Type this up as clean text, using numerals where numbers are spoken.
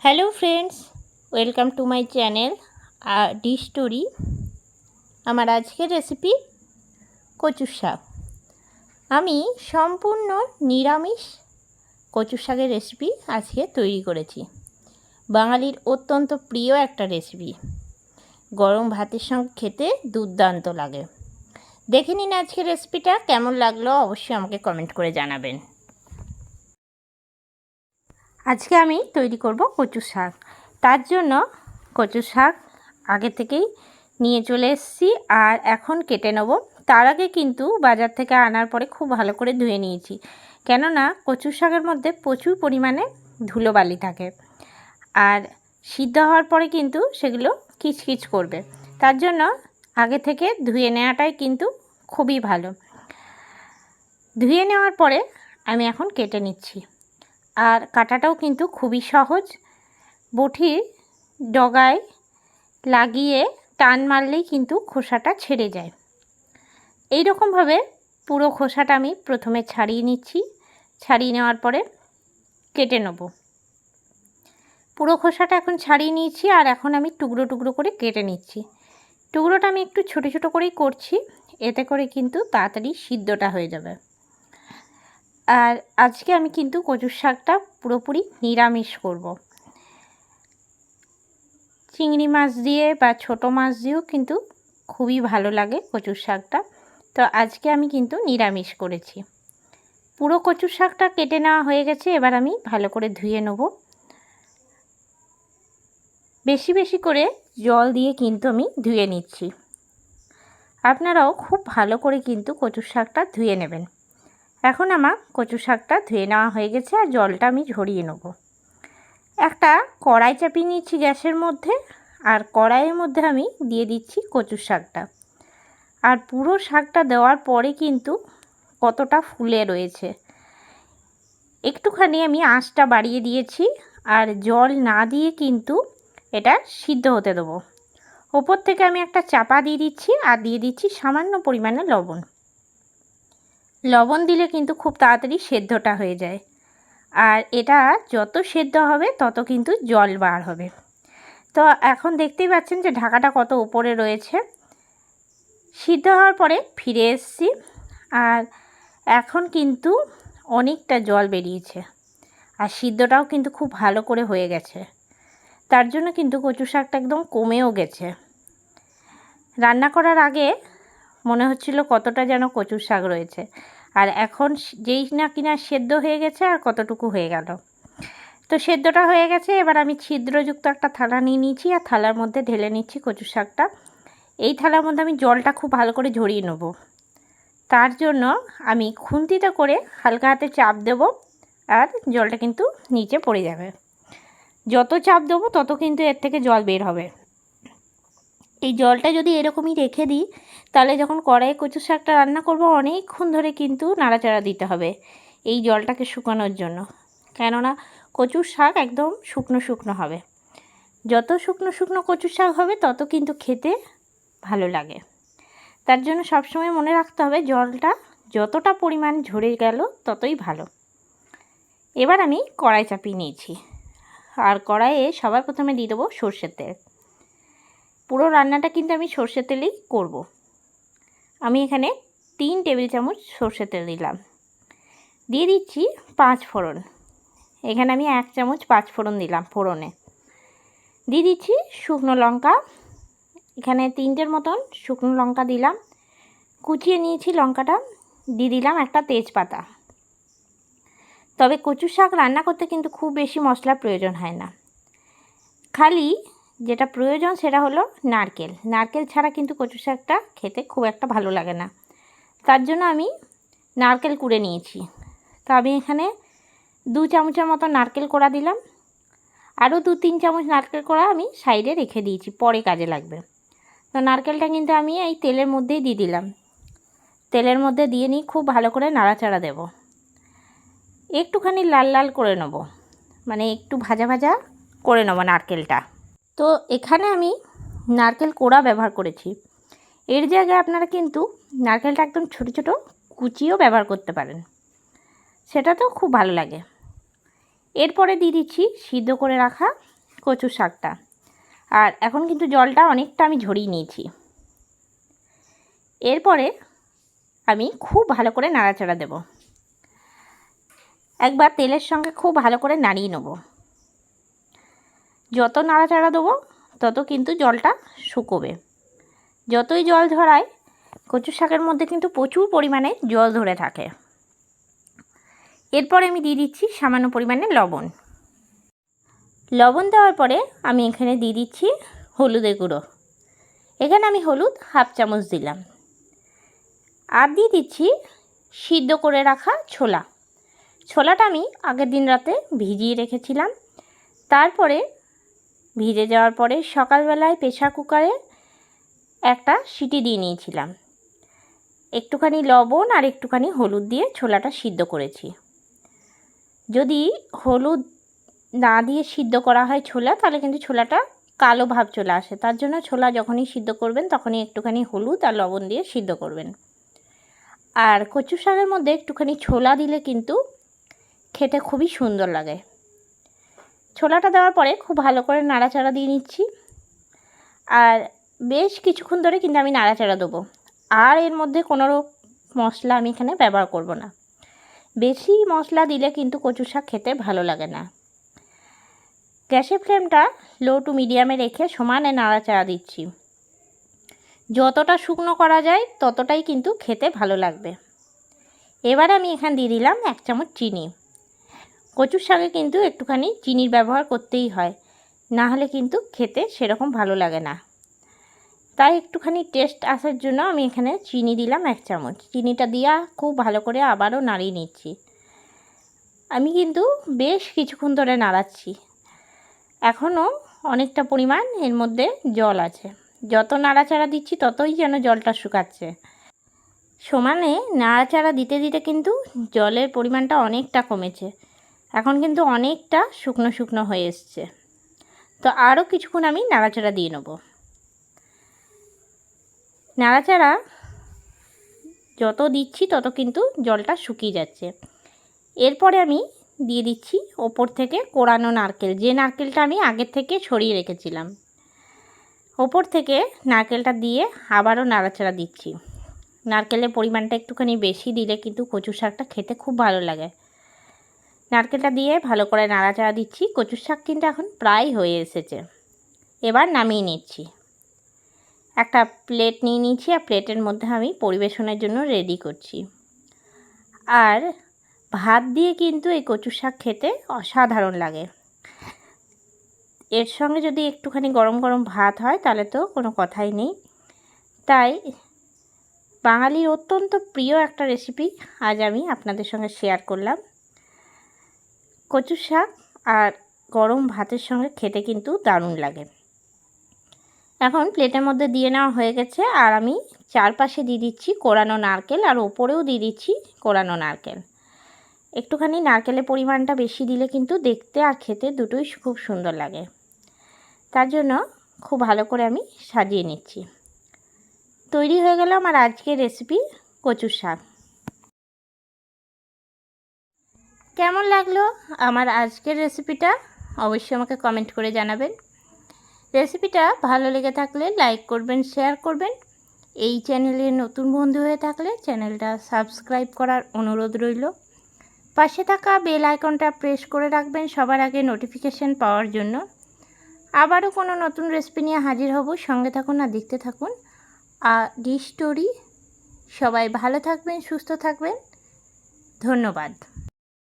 Hello friends, welcome to my channel D story. আমার আজকের recipe কচুর শাক। আমি সম্পূর্ণ নিরামিষ কচুর শাকের রেসিপি আজকে তৈরি করেছি। বাঙালির অত্যন্ত প্রিয় একটা রেসিপি, গরম ভাতের সঙ্গে খেতে দুর্দান্ত লাগে। দেখে নিন আজকের রেসিপিটা কেমন লাগলো, অবশ্যই আমাকে কমেন্ট করে জানাবেন। আজকে আমি তৈরি করব কচুর শাক। তার জন্য কচুর শাক আগে থেকেই নিয়ে চলে এসেছি আর এখন কেটে নেব। তার আগে কিন্তু বাজার থেকে আনার পরে খুব ভালো করে ধুয়ে নিয়েছি, কেননা কচুর শাকের মধ্যে প্রচুর পরিমাণে ধুলোবালি থাকে আর সিদ্ধ হওয়ার পরে কিন্তু সেগুলো কিচকিচ করবে। তার জন্য আগে থেকে ধুয়ে নেওয়াটাই কিন্তু খুবই ভালো। ধুয়ে নেওয়ার পরে আমি এখন কেটে নিচ্ছি। আর কাটাটাও কিন্তু খুবই সহজ। বটির ডগায় লাগিয়ে টান মারলেই কিন্তু খোসাটা ছেড়ে যায়। এই রকমভাবে পুরো খোসাটা আমি প্রথমে ছাড়িয়ে নিচ্ছি। ছাড়িয়ে নেওয়ার পরে কেটে নেব। পুরো খোসাটা এখন ছাড়িয়ে নিয়েছি আর এখন আমি টুকরো টুকরো করে কেটে নিচ্ছি। টুকরোটা আমি একটু ছোটো ছোটো করেই করছি, এতে করে কিন্তু তাড়াতাড়ি সিদ্ধটা হয়ে যাবে। আর আজকে আমি কিন্তু কচুর শাকটা পুরোপুরি নিরামিষ করব। চিংড়ি মাছ দিয়ে বা ছোটো মাছ দিয়েও কিন্তু খুবই ভালো লাগে কচুর শাকটা। তো আজকে আমি কিন্তু নিরামিষ করেছি। পুরো কচুর শাকটা কেটে নেওয়া হয়ে গেছে। এবার আমি ভালো করে ধুয়ে নেব। বেশি বেশি করে জল দিয়ে কিন্তু আমি ধুয়ে নিচ্ছি। আপনারাও খুব ভালো করে কিন্তু কচুর শাকটা ধুয়ে নেবেন। এখন আমার কচুর শাকটা ধুয়ে নেওয়া হয়ে গেছে আর জলটা আমি ঝরিয়ে নেব। একটা কড়াই চাপিয়ে নিচ্ছি গ্যাসের মধ্যে, আর কড়াইয়ের মধ্যে আমি দিয়ে দিচ্ছি কচুর শাকটা। আর পুরো শাকটা দেওয়ার পরে কিন্তু কতটা ফুলে রয়েছে। একটুখানি আমি আঁচটা বাড়িয়ে দিয়েছি আর জল না দিয়ে কিন্তু এটা সিদ্ধ হতে দেবো। ওপর থেকে আমি একটা চাপা দিয়ে দিচ্ছি আর দিয়ে দিচ্ছি সামান্য পরিমাণে লবণ। লবণ দিলে কিন্তু খুব তাড়াতাড়ি সেদ্ধটা হয়ে যায়। আর এটা যত সেদ্ধ হবে তত কিন্তু জল বার হবে। তো এখন দেখতেই পাচ্ছেন যে ঢাকাটা কত উপরে রয়েছে। সিদ্ধ হওয়ার পরে ফিরে এসেছি আর এখন কিন্তু অনেকটা জল বেরিয়েছে আর সিদ্ধটাও কিন্তু খুব ভালো করে হয়ে গেছে। তার জন্য কিন্তু কচু শাকটা একদম কমেও গেছে। রান্না করার আগে মনে হচ্ছিল কতটা যেন কচুর শাক রয়েছে, আর এখন যেই না কিনা সেদ্ধ হয়ে গেছে আর কতটুকু হয়ে গেল। তো সেদ্ধটা হয়ে গেছে। এবার আমি ছিদ্রযুক্ত একটা থালা নিয়ে নিয়েছি আর থালার মধ্যে ঢেলে নিচ্ছি কচুর শাকটা। এই থালার মধ্যে আমি জলটা খুব ভালো করে ঝরিয়ে নেব। তার জন্য আমি খুন্তিতে করে হালকা হাতে চাপ দেব আর জলটা কিন্তু নিচে পড়ে যাবে। যত চাপ দেবো তত কিন্তু এর থেকে জল বের হবে। এই জলটা যদি এরকমই রেখে দিই তাহলে যখন কড়াইয়ে কচু শাকটা রান্না করব অনেকক্ষণ ধরে কিন্তু নাড়াচাড়া দিতে হবে এই জলটাকে শুকানোর জন্য, কেননা কচুর শাক একদম শুকনো শুকনো হবে। যত শুকনো শুকনো কচুর শাক হবে তত কিন্তু খেতে ভালো লাগে। তার জন্য সবসময় মনে রাখতে হবে জলটা যতটা পরিমাণ ঝরে গেল ততই ভালো। এবার আমি কড়াই চাপিয়ে নিয়েছি আর কড়াইয়ে সবার প্রথমে দিয়ে দেবো সর্ষের তেল। পুরো রান্নাটা কিন্তু আমি সর্ষের তেলেই করব। আমি এখানে 3 টেবিল চামচ সর্ষের তেল দিলাম। দিয়ে দিচ্ছি 5 ফোড়ন। এখানে আমি 1 চামচ 5 ফোড়ন দিলাম ফোড়নে। দিয়ে দিচ্ছি শুকনো লঙ্কা। এখানে 3টের মতন শুকনো লঙ্কা দিলাম, কুচিয়ে নিয়েছি লঙ্কাটা। দিয়ে দিলাম একটা তেজপাতা। তবে কচু শাক রান্না করতে কিন্তু খুব বেশি মশলার প্রয়োজন হয় না। খালি যেটা প্রয়োজন সেটা হলো নারকেল। নারকেল ছাড়া কিন্তু কচু শাকটা খেতে খুব একটা ভালো লাগে না। তার জন্য আমি নারকেল কুড়ে নিয়েছি। তো আমি এখানে 2 চামচের মতো নারকেল কোড়া দিলাম। আরও 2-3 চামচ নারকেল কোড়া আমি সাইডে রেখে দিয়েছি, পরে কাজে লাগবে। তো নারকেলটা কিন্তু আমি এই তেলের মধ্যেই দিয়ে দিলাম। তেলের মধ্যে দিয়ে নিয়ে খুব ভালো করে নাড়াচাড়া দেব। একটুখানি লাল লাল করে নেব, মানে একটু ভাজা ভাজা করে নেব নারকেলটা। তো এখানে আমি নারকেল কোড়া ব্যবহার করেছি। এর জায়গায় আপনারা কিন্তু নারকেলটা একদম ছোটো ছোটো কুচিও ব্যবহার করতে পারেন, সেটাতেও খুব ভালো লাগে। এরপরে দিয়ে দিচ্ছি সিদ্ধ করে রাখা কচু শাকটা। আর এখন কিন্তু জলটা অনেকটা আমি ঝরিয়ে নিয়েছি। এরপরে আমি খুব ভালো করে নাড়াচাড়া দেব। একবার তেলের সঙ্গে খুব ভালো করে নাড়িয়ে নেব। যত নাড়াচাড়া দেবো তত কিন্তু জলটা শুকোবে। যতই জল ঝরায় কচু শাকের মধ্যে কিন্তু প্রচুর পরিমাণে জল ধরে থাকে। এরপরে আমি দিয়ে দিচ্ছি সামান্য পরিমাণে লবণ। লবণ দেওয়ার পরে আমি এখানে দিয়ে দিচ্ছি হলুদের গুঁড়ো। এখানে আমি হলুদ হাফ চামচ দিলাম। আর দিয়ে দিচ্ছি সিদ্ধ করে রাখা ছোলা। ছোলাটা আমি আগের দিন রাতে ভিজিয়ে রেখেছিলাম। তারপরে ভিজে যাওয়ার পরে সকালবেলায় প্রেসার কুকারে একটা সিটি দিয়ে নিয়েছিলাম। একটুখানি লবণ আর একটুখানি হলুদ দিয়ে ছোলাটা সিদ্ধ করেছি। যদি হলুদ না দিয়ে সিদ্ধ করা হয় ছোলা, তাহলে কিন্তু ছোলাটা কালো ভাব চলে আসে। তার জন্য ছোলা যখনই সিদ্ধ করবেন তখনই একটুখানি হলুদ আর লবণ দিয়ে সিদ্ধ করবেন। আর কচু শাকের মধ্যে একটুখানি ছোলা দিলে কিন্তু খেতে খুবই সুন্দর লাগে। ছোলাটা দেওয়ার পরে খুব ভালো করে নাড়াচাড়া দিয়ে নিচ্ছি। আর বেশ কিছুক্ষণ ধরে কিন্তু আমি নাড়াচাড়া দেবো। আর এর মধ্যে কোনো মশলা আমি এখানে ব্যবহার করব না। বেশি মশলা দিলে কিন্তু কচু শাক খেতে ভালো লাগে না। গ্যাসের ফ্লেমটা লো টু মিডিয়ামে রেখে সমানে নাড়াচাড়া দিচ্ছি। যতটা শুকনো করা যায় ততটাই কিন্তু খেতে ভালো লাগবে। এবার আমি এখানে দিয়ে দিলাম 1 চামচ চিনি। কচুর শাকে কিন্তু একটুখানি চিনির ব্যবহার করতেই হয়, না হলে কিন্তু খেতে সেরকম ভালো লাগে না। তাই একটুখানি টেস্ট আসার জন্য আমি এখানে চিনি দিলাম 1 চামচ। চিনিটা দিয়া খুব ভালো করে আবারও নাড়িয়ে নিচ্ছি। আমি কিন্তু বেশ কিছুক্ষণ ধরে নাড়াচ্ছি। এখনও অনেকটা পরিমাণ এর মধ্যে জল আছে। যত নাড়াচাড়া দিচ্ছি ততই যেন জলটা শুকাচ্ছে। সমানে নাড়াচাড়া দিতে দিতে কিন্তু জলের পরিমাণটা অনেকটা কমেছে। এখন কিন্তু অনেকটা শুকনো শুকনো হয়ে এসছে। তো আরও কিছুক্ষণ আমি নাড়াচাড়া দিয়ে নেব। নাড়াচাড়া যত দিচ্ছি তত কিন্তু জলটা শুকিয়ে যাচ্ছে। এরপরে আমি দিয়ে দিচ্ছি ওপর থেকে কোড়ানো নারকেল, যে নারকেলটা আমি আগের থেকে ছড়িয়ে রেখেছিলাম। ওপর থেকে নারকেলটা দিয়ে আবারও নাড়াচাড়া দিচ্ছি। নারকেলের পরিমাণটা একটুখানি বেশি দিলে কিন্তু কচু শাকটা খেতে খুব ভালো লাগে। নারকেলটা দিয়ে ভালো করে নাড়াচাড়া দিচ্ছি। কচু শাক কিন্তু এখন প্রায় হয়ে এসেছে। এবার নামিয়ে নিচ্ছি। একটা প্লেট নিয়ে নিয়েছি আর প্লেটের মধ্যে আমি পরিবেশনের জন্য রেডি করছি। আর ভাত দিয়ে কিন্তু এই কচু শাক খেতে অসাধারণ লাগে। এর সঙ্গে যদি একটুখানি গরম গরম ভাত হয় তাহলে তো কোনো কথাই নেই। তাই বাঙালির অত্যন্ত প্রিয় একটা রেসিপি আজ আমি আপনাদের সঙ্গে শেয়ার করলাম। কচু শাক আর গরম ভাতের সঙ্গে খেতে কিন্তু দারুণ লাগে। এখন প্লেটের মধ্যে দিয়ে নেওয়া হয়ে গেছে। আর আমি চারপাশে দিয়ে দিচ্ছি কোড়ানো নারকেল আর ওপরেও দিয়ে দিচ্ছি কোড়ানো নারকেল। একটুখানি নারকেলের পরিমাণটা বেশি দিলে কিন্তু দেখতে আর খেতে দুটোই খুব সুন্দর লাগে। তার জন্য খুব ভালো করে আমি সাজিয়ে নিচ্ছি। তৈরি হয়ে গেল আমার আজকের রেসিপি কচু শাক। কেমন লাগলো আমার আজকের রেসিপিটা অবশ্যই আমাকে কমেন্ট করে জানাবেন। রেসিপিটা ভালো লেগে থাকলে লাইক করবেন, শেয়ার করবেন। এই চ্যানেলে নতুন বন্ধু হয়ে থাকলে চ্যানেলটা সাবস্ক্রাইব করার অনুরোধ রইল। পাশে থাকা বেল আইকনটা প্রেস করে রাখবেন সবার আগে নোটিফিকেশান পাওয়ার জন্য। আবারও কোনো নতুন রেসিপি নিয়ে হাজির হব। সঙ্গে থাকুন আর দেখতে থাকুন ডি স্টোরি। সবাই ভালো থাকবেন, সুস্থ থাকবেন। ধন্যবাদ।